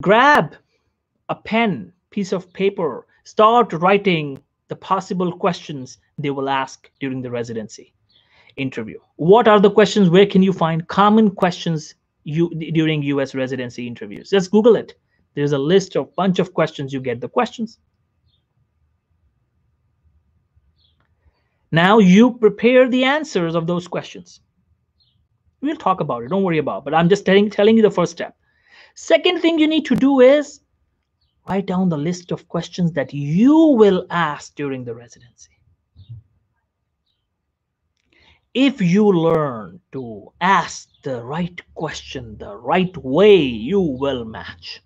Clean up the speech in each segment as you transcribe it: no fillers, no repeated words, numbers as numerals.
Grab a pen, piece of paper, start writing the possible questions they will ask during the residency interview. What are the questions? Where can you find common questions during US residency interviews? Just Google it. There's a list of bunch of questions. You get the questions. Now you prepare the answers of those questions. We'll talk about it. Don't worry about it. But I'm just telling you the first step. Second thing you need to do is write down the list of questions that you will ask during the residency. If you learn to ask the right question the right way, you will match.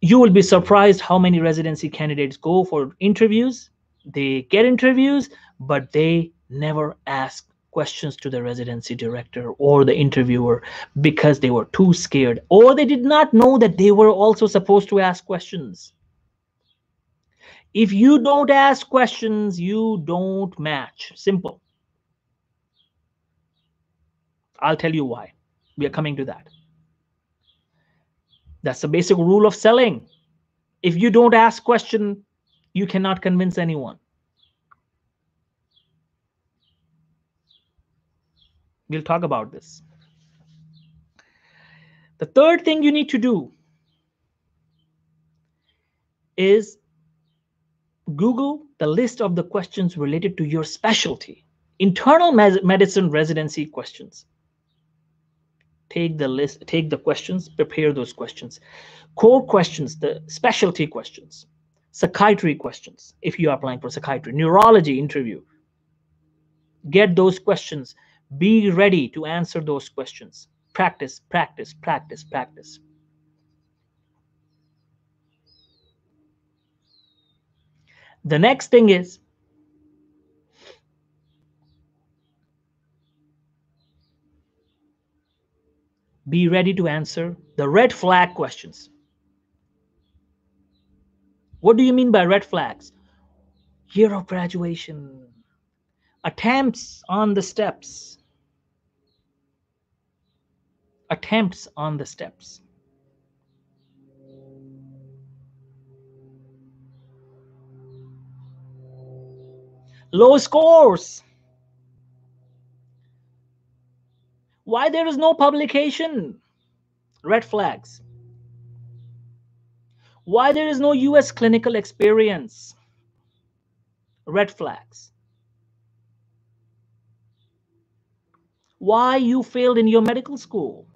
You will be surprised how many residency candidates go for interviews. They get interviews, but they never ask questions to the residency director or the interviewer because they were too scared, or they did not know that they were also supposed to ask questions. If you don't ask questions, you don't match. Simple. I'll tell you why. We are coming to that. That's the basic rule of selling. If you don't ask question, you cannot convince anyone. We'll talk about this. The third thing you need to do is Google the list of the questions related to your specialty. Internal medicine residency questions. Take the list, take the questions, prepare those questions. Core questions, the specialty questions. Psychiatry questions, if you are applying for psychiatry. Neurology interview. Get those questions. Be ready to answer those questions. Practice, practice, practice, practice. The next thing is be ready to answer the red flag questions. What do you mean by red flags? Year of graduation, attempts on the steps, low scores, why there is no publication, red flags, why there is no US clinical experience, red flags, why you failed in your medical school,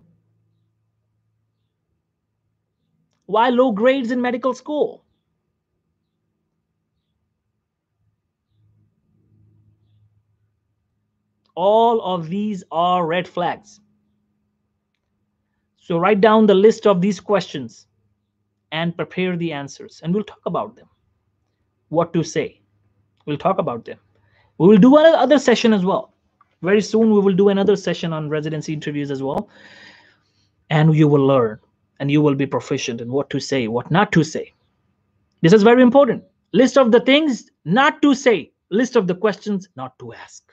why low grades in medical school. All of these are red flags. So write down the list of these questions and prepare the answers, and we'll talk about them. What to say. We'll talk about them. We will do another session as well. Very soon we will do another session on residency interviews as well. And you will learn and you will be proficient in what to say, what not to say. This is very important. List of the things not to say. List of the questions not to ask.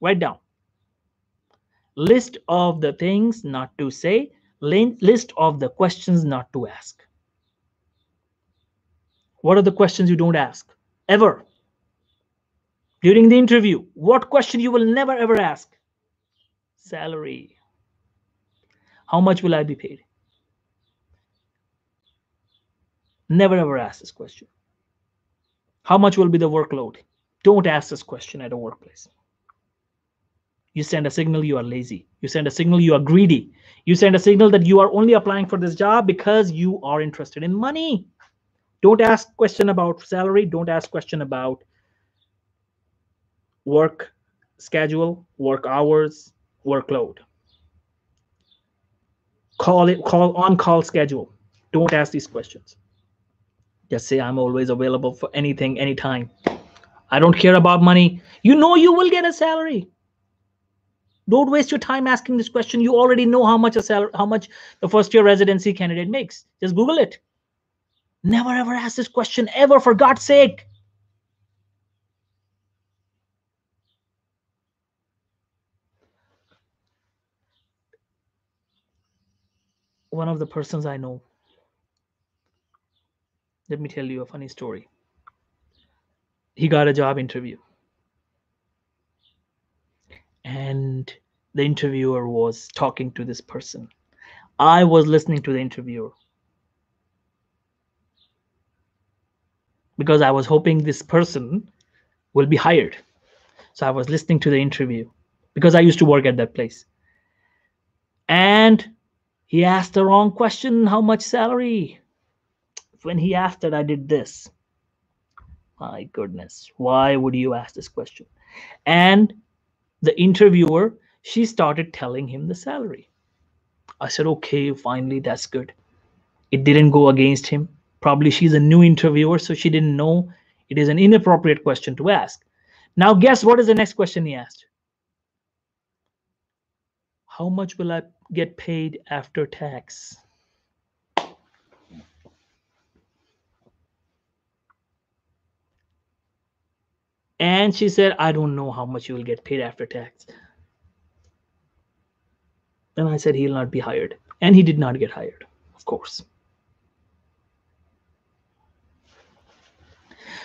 Write down. List of the things not to say. List of the questions not to ask. What are the questions you don't ask? Ever. During the interview, what question you will never ever ask? Salary. How much will I be paid? Never ever ask this question. How much will be the workload? Don't ask this question at a workplace. You send a signal you are lazy. You send a signal you are greedy. You send a signal that you are only applying for this job because you are interested in money. Don't ask question about salary. Don't ask question about work schedule, work hours, workload. Call on-call schedule. Don't ask these questions. Just say, I'm always available for anything, anytime. I don't care about money. You know you will get a salary. Don't waste your time asking this question. You already know how much the first-year residency candidate makes. Just Google it. Never ever ask this question ever, for God's sake. one of the persons I know, let me tell you a funny story. He got a job interview, and the interviewer was talking to this person. I was listening to the interviewer because I was hoping this person will be hired. So I was listening to the interview because I used to work at that place. And he asked the wrong question, how much salary? When he asked it, I did this. My goodness, why would you ask this question? And the interviewer, she started telling him the salary. I said, okay, finally, that's good. It didn't go against him. Probably she's a new interviewer, so she didn't know it is an inappropriate question to ask. Now, guess what is the next question he asked? How much will I get paid after tax? And she said, I don't know how much you will get paid after tax. And I said, he'll not be hired. And he did not get hired, of course.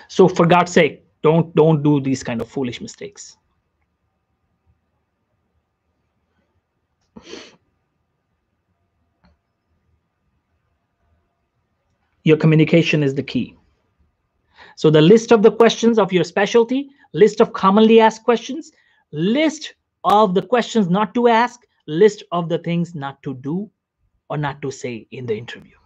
So for God's sake, don't do these kind of foolish mistakes. Your communication is the key. So the list of the questions of your specialty, list of commonly asked questions, list of the questions not to ask, list of the things not to do or not to say in the interview.